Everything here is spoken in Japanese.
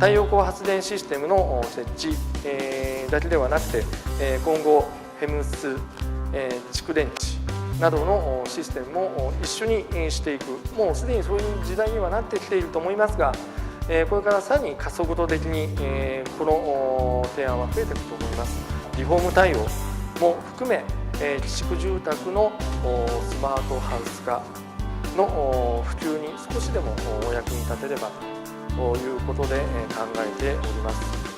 太陽光発電システムの設置だけではなくて、今後ヘムス、蓄電池などのシステムも一緒にしていく、もうすでにそういう時代にはなってきていると思いますが、これからさらに加速度的にこの提案は増えていくと思います。リフォーム対応も含め、寄宿住宅のスマートハウス化の普及に少しでもお役に立てればということで考えております。